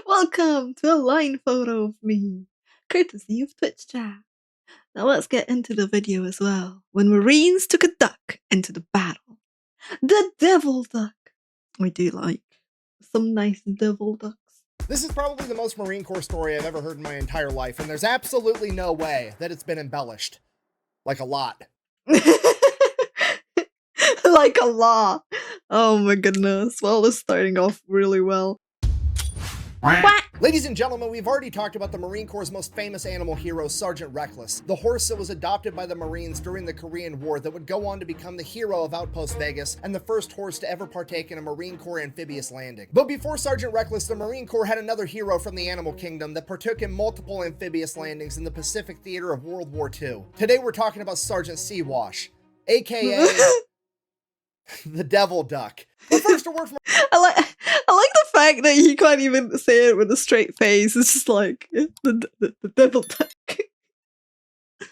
Welcome to a line photo of me, courtesy of Twitch chat. Now let's get into the video as well. When Marines took a duck into the battle. The devil duck. We do like some nice devil ducks. This is probably the most Marine Corps story I've ever heard in my entire life, and there's absolutely no way that it's been embellished. Like a lot. Like a lot. Oh my goodness. Well, it's starting off really well. Quack. Ladies and gentlemen, we've already talked about the Marine Corps' most famous animal hero, Sergeant Reckless, the horse that was adopted by the Marines during the Korean War that would go on to become the hero of Outpost Vegas and the first horse to ever partake in a Marine Corps amphibious landing. But before Sergeant Reckless, the Marine Corps had another hero from the animal kingdom that partook in multiple amphibious landings in the Pacific theater of World War II. Today we're talking about Sergeant Seawash, aka the Devil Duck. But first, a word from I like the fact that he can't even say it with a straight face. It's just like the devil duck.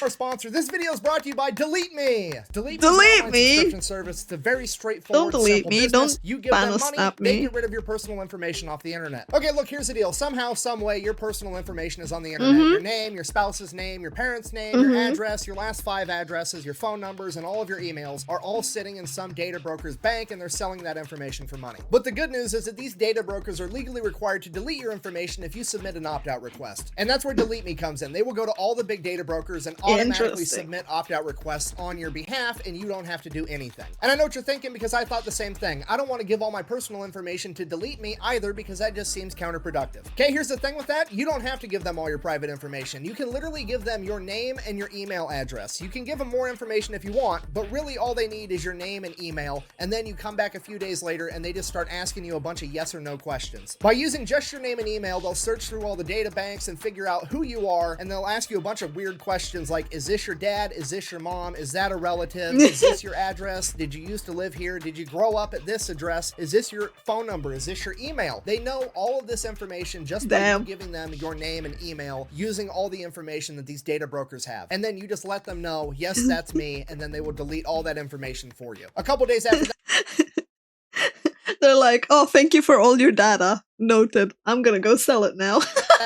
our sponsor. This video is brought to you by Delete Me. Delete Me subscription service. It's a very straightforward, Don't delete simple me. business. Don't you give them money, snap they me. get rid of your personal information off the internet. Okay, look, here's the deal. Somehow, some way, your personal information is on the internet. Your name, your spouse's name, your parents' name, your address, your last 5 addresses, your phone numbers, and all of your emails are all sitting in some data broker's bank, and they're selling that information for money. But the good news is that these data brokers are legally required to delete your information if you submit an opt-out request. And that's where Delete Me comes in. They will go to all the big data brokers and automatically submit opt-out requests on your behalf, and you don't have to do anything. And I know what you're thinking, because I thought the same thing. I don't want to give all my personal information to Delete Me either, because that just seems counterproductive. Okay, here's the thing with that. You don't have to give them all your private information. You can literally give them your name and your email address. You can give them more information if you want, but really all they need is your name and email, and then you come back a few days later and they just start asking you a bunch of yes or no questions. By using just your name and email, they'll search through all the data banks and figure out who you are, and they'll ask you a bunch of weird questions like, is this your dad? Is this your mom? Is that a relative? Is this your address? Did you used to live here? Did you grow up at this address? Is this your phone number? Is this your email? They know all of this information just by you giving them your name and email, using all the information that these data brokers have. And then you just let them know, yes, that's me, and then they will delete all that information for you. A couple days after that, they're like, oh, thank you for all your data. Noted. I'm gonna go sell it now.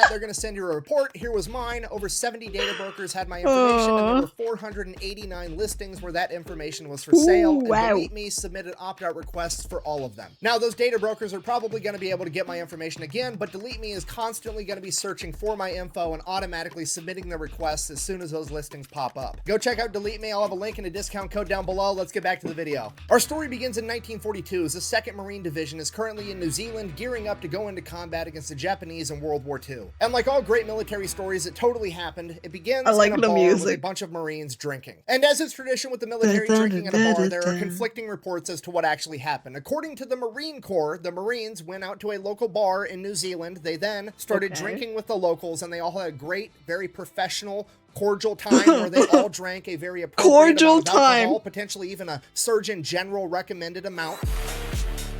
they're going to send you a report. Here was mine. Over 70 data brokers had my information, and there were 489 listings where that information was for sale. And Delete Me submitted opt-out requests for all of them. Now, those data brokers are probably going to be able to get my information again, but Delete Me is constantly going to be searching for my info and automatically submitting the requests as soon as those listings pop up. Go check out Delete Me. I'll have a link and a discount code down below. Let's get back to the video. Our story begins in 1942 as the 2nd Marine Division is currently in New Zealand, gearing up to go into combat against the Japanese in World War II. And like all great military stories, it totally happened. It begins in a bar with a bunch of Marines drinking. And as is tradition with the military drinking at a bar, there are conflicting reports as to what actually happened. According to the Marine Corps, the Marines went out to a local bar in New Zealand. They then started drinking with the locals, and they all had a great, very professional, cordial time where they all drank a very appropriate amount of alcohol, potentially even a Surgeon General recommended amount.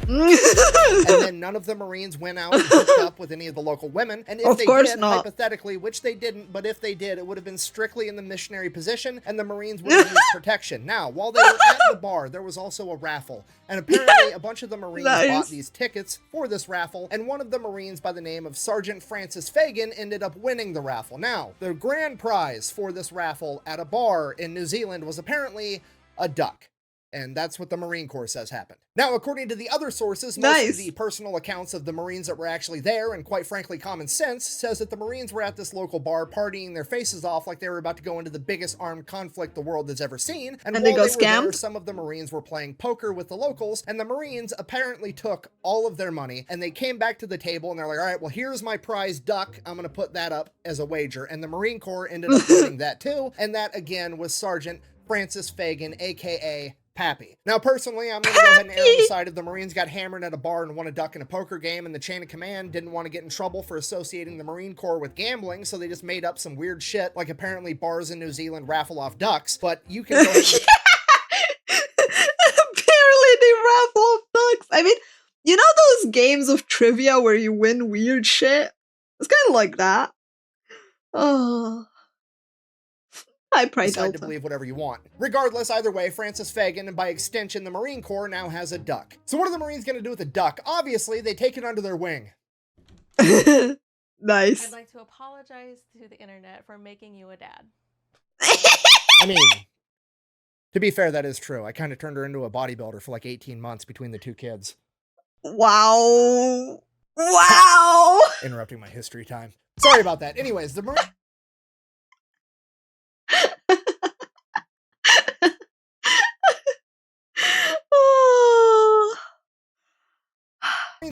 And then none of the Marines went out and hooked up with any of the local women. And if they did, hypothetically, which they didn't, but if they did, it would have been strictly in the missionary position, and the Marines would have used protection. Now, while they were at the bar, there was also a raffle. And apparently, a bunch of the Marines bought these tickets for this raffle, and one of the Marines by the name of Sergeant Francis Fagan ended up winning the raffle. Now, the grand prize for this raffle at a bar in New Zealand was apparently a duck. And that's what the Marine Corps says happened. Now, according to the other sources, most of the personal accounts of the Marines that were actually there, and quite frankly, common sense, says that the Marines were at this local bar partying their faces off like they were about to go into the biggest armed conflict the world has ever seen. And while they were there, some of the Marines were playing poker with the locals, and the Marines apparently took all of their money, and they came back to the table, and they're like, all right, well, here's my prize duck. I'm going to put that up as a wager. And the Marine Corps ended up winning that too, and that, again, was Sergeant Francis Fagan, a.k.a. Pappy. Now, personally, I'm going to go ahead and err on the side of the Marines got hammered at a bar and won a duck in a poker game, and the chain of command didn't want to get in trouble for associating the Marine Corps with gambling, so they just made up some weird shit, like apparently bars in New Zealand raffle off ducks, but you can go ahead and apparently they raffle off ducks. I mean, you know those games of trivia where you win weird shit? It's kind of like that. Oh. I pray decide to Delta. believe whatever you want. Regardless, either way, Francis Fagan, and by extension the Marine Corps, now has a duck. So what are the Marines going to do with a duck? Obviously, they take it under their wing. Nice. I'd like to apologize to the internet for making you a dad. I mean, to be fair, that is true. I kind of turned her into a bodybuilder for like 18 months between the two kids. Wow. Wow. Interrupting my history time. Sorry about that. Anyways, the Marines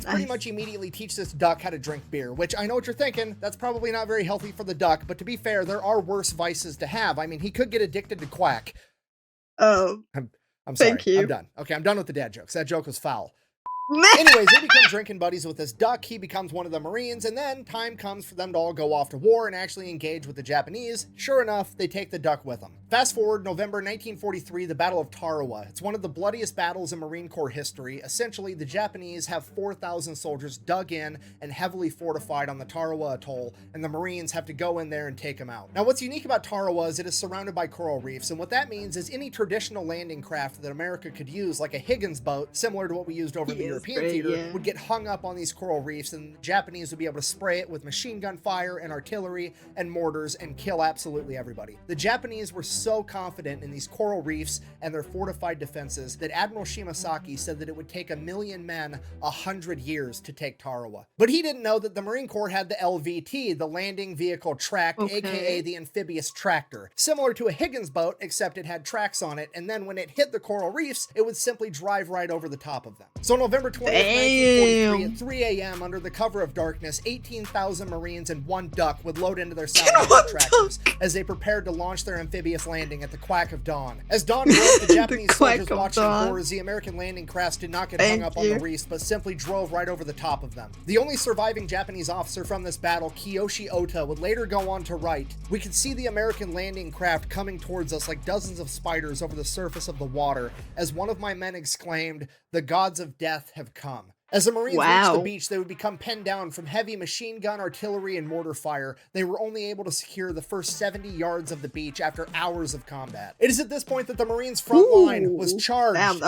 pretty much immediately teach this duck how to drink beer, which I know what you're thinking, that's probably not very healthy for the duck, but to be fair, there are worse vices to have. I mean, he could get addicted to quack. I'm sorry. Thank you. I'm done. Okay, I'm done with the dad jokes. That joke was foul. Anyways, they become drinking buddies with this duck. He becomes one of the Marines, and then time comes for them to all go off to war and actually engage with the Japanese. Sure enough, they take the duck with them. Fast forward November 1943, the Battle of Tarawa. It's one of the bloodiest battles in Marine Corps history. Essentially, the Japanese have 4,000 soldiers dug in and heavily fortified on the Tarawa Atoll, and the Marines have to go in there and take them out. Now, what's unique about Tarawa is it is surrounded by coral reefs, and what that means is any traditional landing craft that America could use, like a Higgins boat, similar to what we used over in the European theater, would get hung up on these coral reefs, and the Japanese would be able to spray it with machine gun fire and artillery and mortars and kill absolutely everybody. The Japanese were so confident in these coral reefs and their fortified defenses that Admiral Shimasaki said that it would take 1,000,000 men 100 years to take Tarawa. But he didn't know that the Marine Corps had the LVT, the Landing Vehicle Tract, aka the amphibious tractor. Similar to a Higgins boat, except it had tracks on it, and then when it hit the coral reefs, it would simply drive right over the top of them. So November 20th, 1943, at 3 a.m., under the cover of darkness, 18,000 Marines and one duck would load into their salvage tractors as they prepared to launch their amphibious landing at the Quack of Dawn. As dawn broke, the Japanese soldiers watched in horror as the American landing crafts did not get hung up on the reefs, but simply drove right over the top of them. The only surviving Japanese officer from this battle, Kiyoshi Ota, would later go on to write, "We could see the American landing craft coming towards us like dozens of spiders over the surface of the water, as one of my men exclaimed, 'The gods of death have come.'" As the Marines reached the beach, they would become pinned down from heavy machine gun, artillery, and mortar fire. They were only able to secure the first 70 yards of the beach after hours of combat. It is at this point that the Marines' front line was charged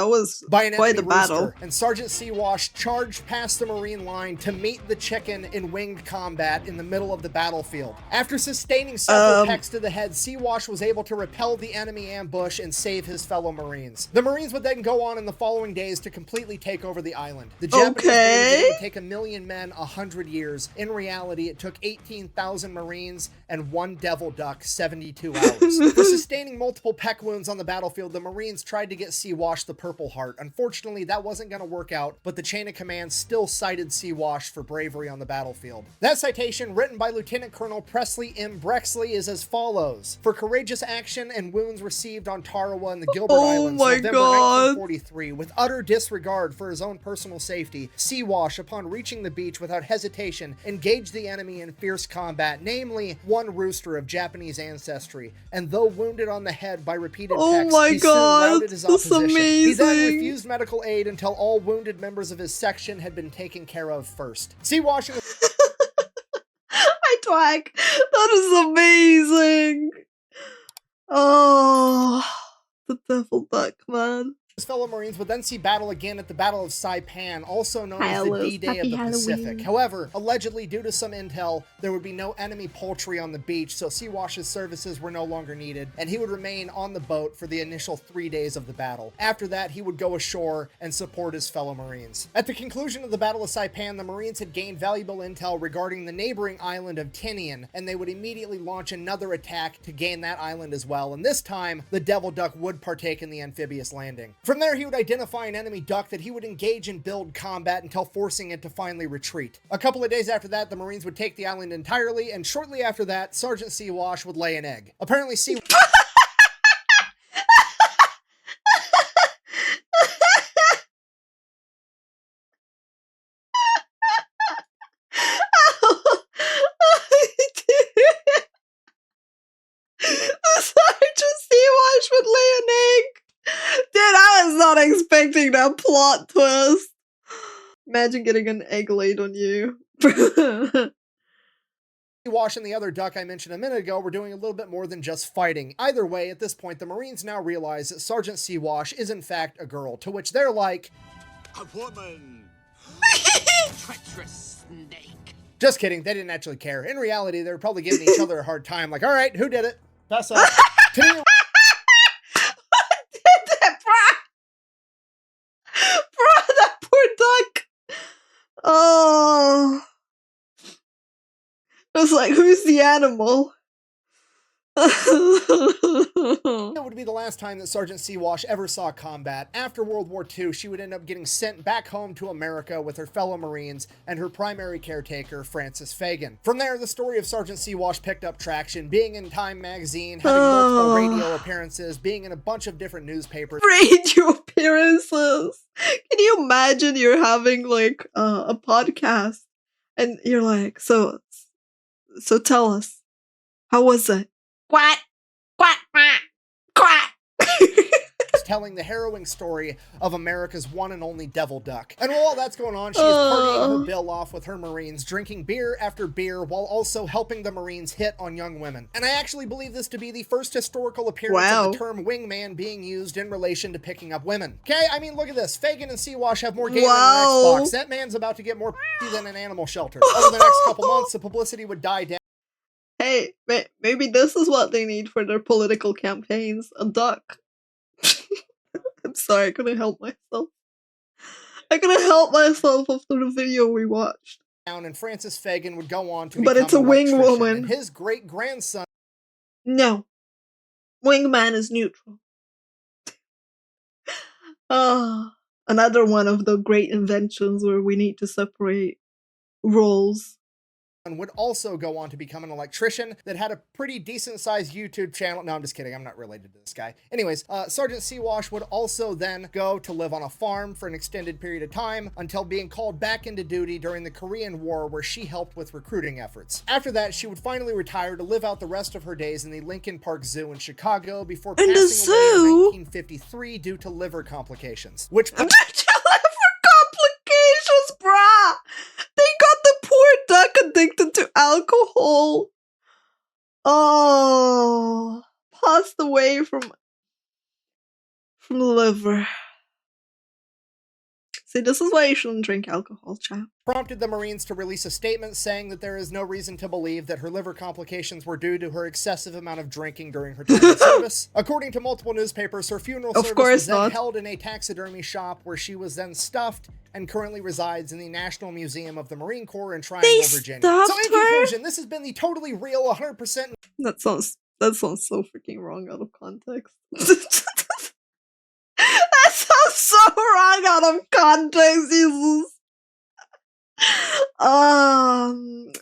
by an enemy rooster, and Sergeant Seawash charged past the Marine line to meet the chicken in winged combat in the middle of the battlefield. After sustaining several pecks to the head, Seawash was able to repel the enemy ambush and save his fellow Marines. The Marines would then go on in the following days to completely take over the island. The Japanese it would take 1,000,000 men 100 years. In reality, it took 18,000 Marines and one devil duck 72 hours. For sustaining multiple peck wounds on the battlefield, the Marines tried to get Seawash the Purple Heart. Unfortunately, that wasn't going to work out, but the chain of command still cited Seawash for bravery on the battlefield. That citation, written by Lieutenant Colonel Presley M. Brexley, is as follows: "For courageous action and wounds received on Tarawa and the Gilbert Islands, November 1943, with utter disregard for his own personal safety, Seawash, upon reaching the beach without hesitation, engaged the enemy in fierce combat, namely one rooster of Japanese ancestry, and though wounded on the head by repeated pecks, he soon routed his opposition. He then refused medical aid until all wounded members of his section had been taken care of first." Seawash and I twag. That is amazing. Oh, the devil duck, man. his fellow Marines would then see battle again at the Battle of Saipan, also known as the D-Day of the Pacific. However, allegedly due to some intel, there would be no enemy poultry on the beach, so Seawash's services were no longer needed, and he would remain on the boat for the initial 3 days of the battle. After that, he would go ashore and support his fellow Marines. At the conclusion of the Battle of Saipan, the Marines had gained valuable intel regarding the neighboring island of Tinian, and they would immediately launch another attack to gain that island as well, and this time, the Devil Duck would partake in the amphibious landing. From there, he would identify an enemy duck that he would engage in build combat until forcing it to finally retreat. A couple of days after that, the Marines would take the island entirely, and shortly after that, Sergeant Seawash would lay an egg. Apparently, Sergeant Seawash would lay an egg. Dude, I was not expecting that plot twist. Imagine getting an egg laid on you. Wash and the other duck I mentioned a minute ago were doing a little bit more than just fighting. Either way, at this point, the Marines now realize that Sergeant Seawash is in fact a girl, to which they're like, a woman! Treacherous snake! Just kidding, they didn't actually care. In reality, they were probably giving each other a hard time, like, alright, who did it? Pass up. Who did that, bruh? Bruh, that poor duck. Oh. I was like, who's the animal? It would be the last time that Sergeant Seawash ever saw combat. After World War II, she would end up getting sent back home to America with her fellow Marines and her primary caretaker, Francis Fagan. From there, the story of Sergeant Seawash picked up traction, being in Time magazine, having multiple radio appearances, being in a bunch of different newspapers. Radio appearances! Can you imagine you're having, like, a podcast, and you're like, so tell us, how was it? Quack, quack, quack, quack. Telling the harrowing story of America's one and only devil duck. And while all that's going on, she is partying her bill off with her Marines, drinking beer after beer, while also helping the Marines hit on young women. And I actually believe this to be the first historical appearance of the term wingman being used in relation to picking up women. Okay, I mean, look at this. Fagan and Seawash have more game than an Xbox. That man's about to get more than an animal shelter. Over the next couple months, the publicity would die down. Hey, maybe this is what they need for their political campaigns. A duck. I'm sorry, I couldn't help myself. I couldn't help myself after the video we watched. And Francis Fagan would go on to But it's a wing woman. And his great-grandson... No. Wingman is neutral. Another one of the great inventions where we need to separate roles. And would also go on to become an electrician that had a pretty decent-sized YouTube channel. No, I'm just kidding. I'm not related to this guy. Anyways, Sergeant Seawash would also then go to live on a farm for an extended period of time until being called back into duty during the Korean War, where she helped with recruiting efforts. After that, she would finally retire to live out the rest of her days in the Lincoln Park Zoo in Chicago before passing away in 1953 due to liver complications. Which... Liver complications, bruh! They got the poor duck addicted to alcohol. Oh, passed away from liver. See, this is why you shouldn't drink alcohol, chap. Prompted the Marines to release a statement saying that there is no reason to believe that her liver complications were due to her excessive amount of drinking during her time in service. According to multiple newspapers, her funeral service was then held in a taxidermy shop where she was then stuffed and currently resides in the National Museum of the Marine Corps in Triangle, Virginia. So in conclusion, this has been the totally real 100%... That sounds so freaking wrong out of context. That sounds so wrong out of context, Jesus.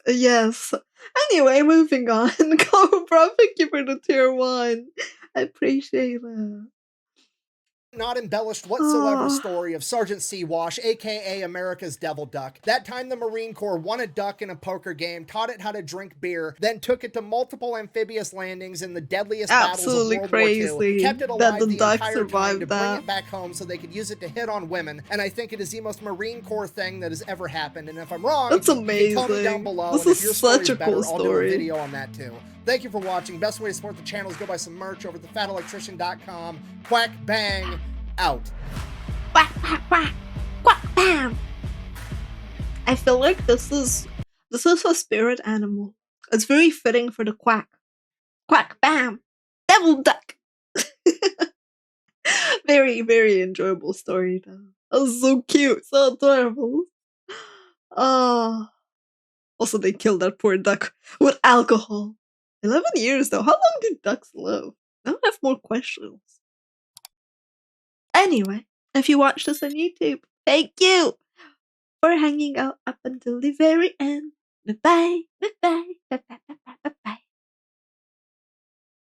Yes. Anyway, moving on. Cobra, thank you for the tier 1. I appreciate it. Not embellished whatsoever story of Sergeant Seawash, aka America's Devil Duck. That time the Marine Corps won a duck in a poker game, taught it how to drink beer, then took it to multiple amphibious landings in the deadliest battles of World War II, kept it alive the entire time to bring it back home so they could use it to hit on women, and I think it is the most Marine Corps thing that has ever happened, and if I'm wrong, that's amazing. Tell me down below, this and if your is such a better, cool story. I'll do a video on that too. Thank you for watching. Best way to support the channel is go buy some merch over at thefatelectrician.com. Quack bang out. Quack quack quack quack bam. I feel like this is a spirit animal. It's very fitting for the quack. Quack bam. Devil duck. Very, very enjoyable story though. That was so cute, so adorable. Also they killed that poor duck with alcohol. 11 years though. How long did ducks live? Now I have more questions. Anyway, if you watched this on YouTube, thank you for hanging out up until the very end. Bye-bye, bye-bye, bye-bye, bye-bye, bye-bye.